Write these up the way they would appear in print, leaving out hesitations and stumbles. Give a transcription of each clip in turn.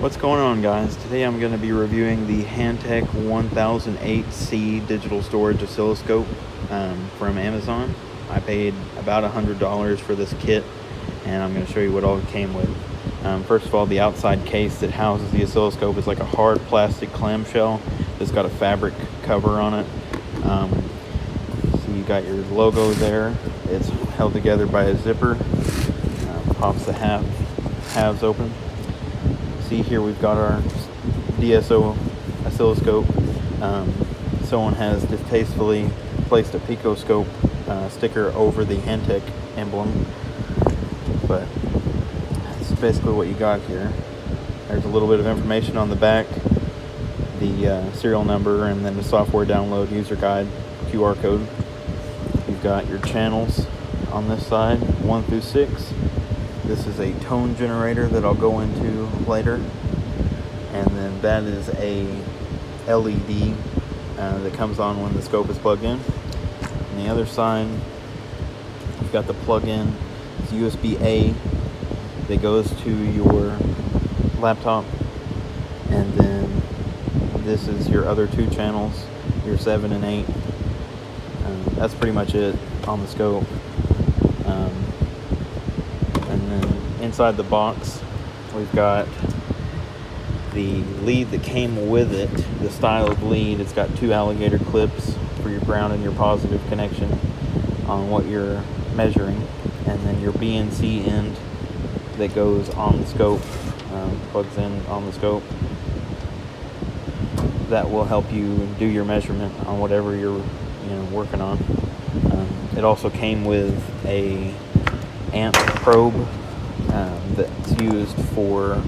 What's going on, guys? Today I'm going to be reviewing the Hantek 1008C digital storage oscilloscope from Amazon. I paid about $100 for this kit, and I'm going to show you what all it came with. First of all, the outside case that houses the oscilloscope is like a hard plastic clamshell. It's got a fabric cover on it. So you got your logo there. It's held together by a zipper. Pops the halves open. See here we've got our DSO oscilloscope. Someone has distastefully placed a picoscope sticker over the Hantek emblem, but that's basically what you got here. There's a little bit of information on the back, the serial number, and then the software download user guide, QR code. You've got your channels on this side, 1 through 6. This is a tone generator that I'll go into later, and then that is a LED that comes on when the scope is plugged in. On the other side, you've got the plug-in. It's USB-A that goes to your laptop, and then this is your other 2 channels, your 7 and 8. That's pretty much it on the scope. And then inside the box, we've got the lead that came with it, the style of lead. It's got 2 alligator clips for your ground and your positive connection on what you're measuring, and then your BNC end that goes on the scope, plugs in on the scope. That will help you do your measurement on whatever you're working on. It also came with a amp probe that's used for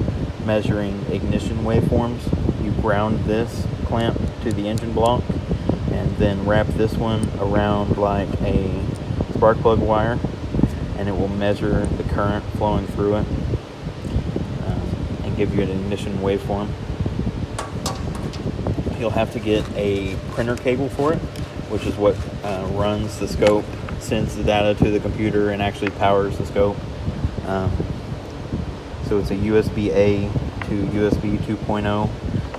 measuring ignition waveforms. You ground this clamp to the engine block and then wrap this one around like a spark plug wire, and it will measure the current flowing through it and give you an ignition waveform. You'll have to get a printer cable for it, which is what runs the scope, sends the data to the computer, and actually powers the scope. So it's a USB-A to USB 2.0,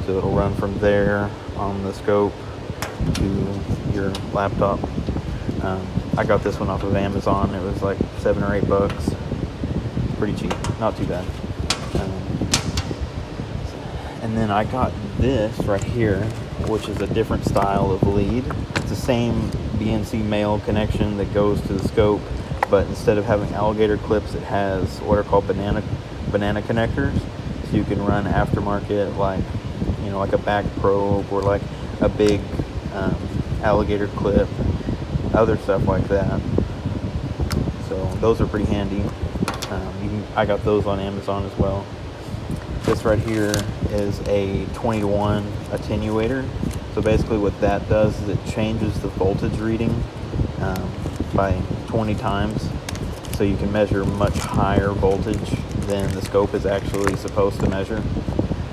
so it'll run from there on the scope to your laptop. I got this one off of Amazon. It was like $7 or $8. Pretty cheap, not too bad. And then I got this right here, which is a different style of lead. It's the same BNC male connection that goes to the scope, but instead of having alligator clips, it has what are called banana connectors. So you can run aftermarket, like a back probe or like a big alligator clip, other stuff like that. So those are pretty handy. I got those on Amazon as well. This right here is a 20-to-1 attenuator. So basically what that does is it changes the voltage reading by 20 times. So you can measure much higher voltage than the scope is actually supposed to measure.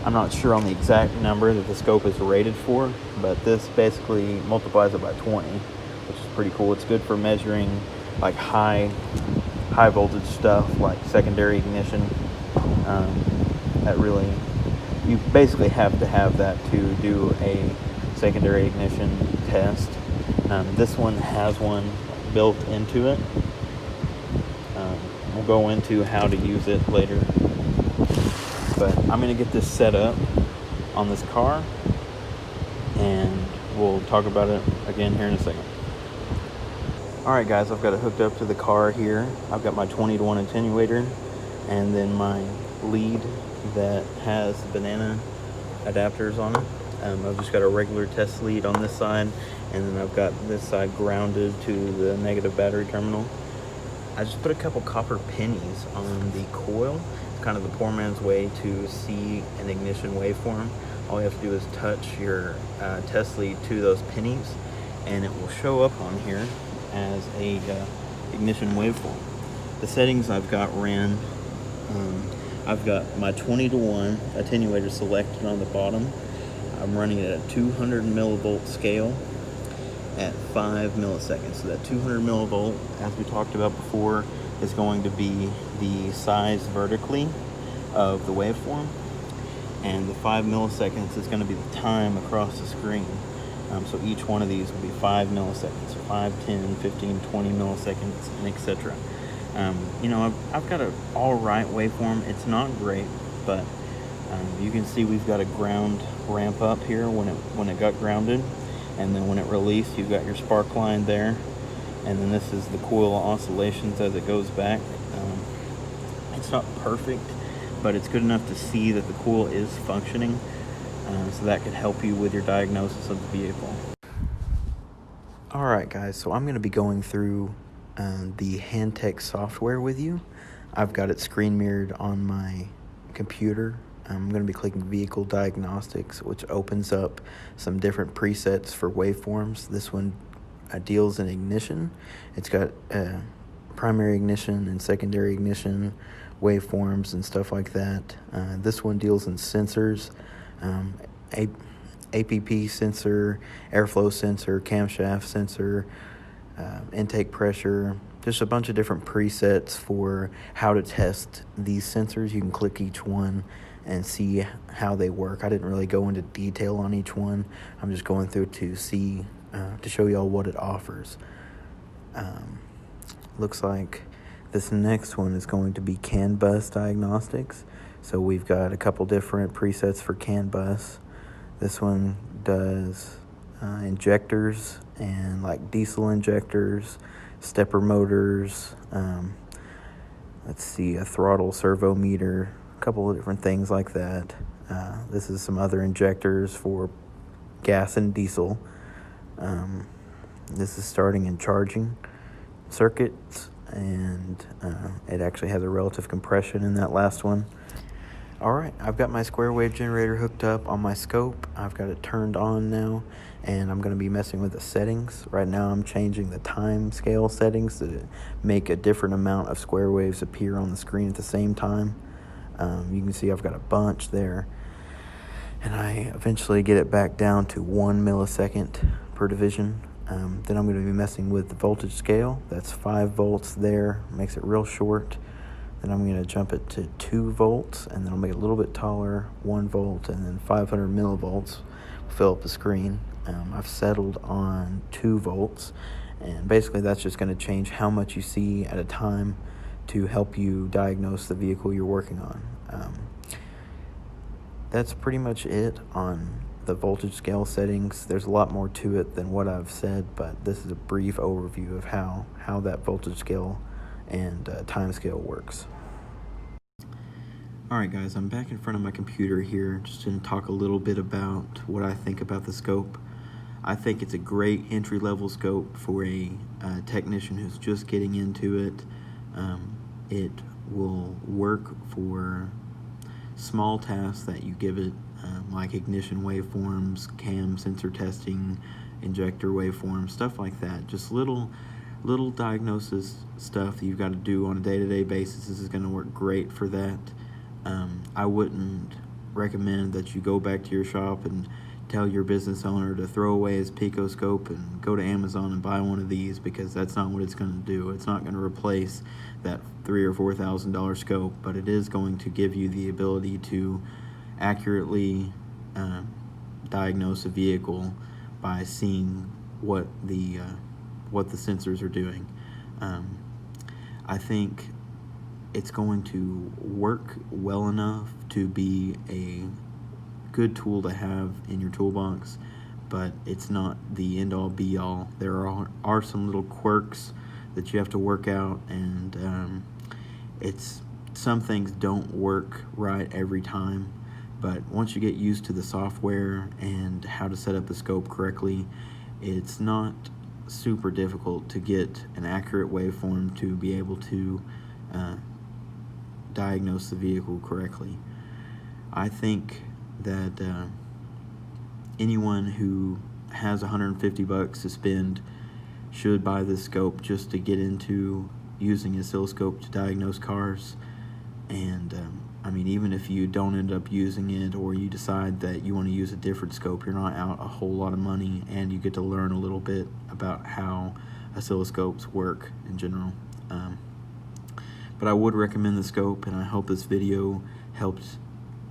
I'm not sure on the exact number that the scope is rated for, but this basically multiplies it by 20, which is pretty cool. It's good for measuring like high voltage stuff like secondary ignition. You basically have to have that to do a secondary ignition test. This one has one built into it. We'll go into how to use it later, but I'm going to get this set up on this car, and we'll talk about it again here in a second. Alright guys, I've got it hooked up to the car here. I've got my 20-to-1 attenuator, and then my lead that has banana adapters on it. I've just got a regular test lead on this side, and then I've got this side grounded to the negative battery terminal. I just put a couple copper pennies on the coil. It's kind of the poor man's way to see an ignition waveform. All you have to do is touch your test lead to those pennies, and it will show up on here as a ignition waveform. The settings I've got ran, I've got my 20-to-1 attenuator selected on the bottom. I'm running it at a 200 millivolt scale at 5 milliseconds. So that 200 millivolt, as we talked about before, is going to be the size vertically of the waveform. and the 5 milliseconds is going to be the time across the screen. So each one of these will be 5 milliseconds, 5, 10, 15, 20 milliseconds, and etc. You know, I've got an all right waveform. It's not great, but you can see we've got a ground ramp up here when it got grounded, and then when it released, you've got your spark line there, and then this is the coil oscillations as it goes back. It's not perfect, but it's good enough to see that the coil is functioning, so that could help you with your diagnosis of the vehicle. Alright guys, so I'm going to be going through the Hantek software with you. I've got it screen mirrored on my computer. I'm going to be clicking Vehicle Diagnostics, which opens up some different presets for waveforms. This one deals in ignition. It's got primary ignition and secondary ignition waveforms and stuff like that. This one deals in sensors, APP sensor, airflow sensor, camshaft sensor, intake pressure, just a bunch of different presets for how to test these sensors. You can click each one and see how they work. I didn't really go into detail on each one. I'm just going through to see, to show y'all what it offers. Looks like this next one is going to be CAN bus diagnostics. So we've got a couple different presets for CAN bus. This one does injectors and like diesel injectors, stepper motors, let's see, a throttle servo meter, a couple of different things like that. This is some other injectors for gas and diesel. This is starting and charging circuits, and it actually has a relative compression in that last one. Alright, I've got my square wave generator hooked up on my scope. I've got it turned on now, and I'm going to be messing with the settings. Right now I'm changing the time scale settings to make a different amount of square waves appear on the screen at the same time. You can see I've got a bunch there, and I eventually get it back down to 1 millisecond per division. Then I'm going to be messing with the voltage scale. That's 5 volts there, makes it real short. Then I'm going to jump it to 2 volts, and then I'll make it a little bit taller, 1 volt, and then 500 millivolts will fill up the screen. I've settled on 2 volts, and basically that's just going to change how much you see at a time to help you diagnose the vehicle you're working on. That's pretty much it on the voltage scale settings. There's a lot more to it than what I've said, but this is a brief overview of how that voltage scale and time scale works. Alright guys, I'm back in front of my computer here just to talk a little bit about what I think about the scope. I think it's a great entry-level scope for a technician who's just getting into it. It will work for small tasks that you give it, like ignition waveforms, cam sensor testing, injector waveforms, stuff like that. Just little diagnosis stuff that you've got to do on a day-to-day basis. This is going to work great for that. I wouldn't recommend that you go back to your shop and tell your business owner to throw away his Picoscope and go to Amazon and buy one of these, because that's not what it's going to do. It's not going to replace that $3,000 or $4,000 scope, but it is going to give you the ability to accurately diagnose a vehicle by seeing what the sensors are doing. I think it's going to work well enough to be a good tool to have in your toolbox, but it's not the end-all be-all. There are some little quirks that you have to work out, and some things don't work right every time, but once you get used to the software and how to set up the scope correctly, it's not super difficult to get an accurate waveform to be able to diagnose the vehicle correctly. I think that anyone who has $150 to spend should buy this scope just to get into using oscilloscope to diagnose cars. And I mean, even if you don't end up using it, or you decide that you want to use a different scope, you're not out a whole lot of money, and you get to learn a little bit about how oscilloscopes work in general. But I would recommend the scope, and I hope this video helped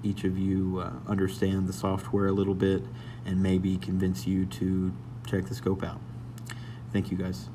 each of you understand the software a little bit and maybe convince you to check the scope out. Thank you guys.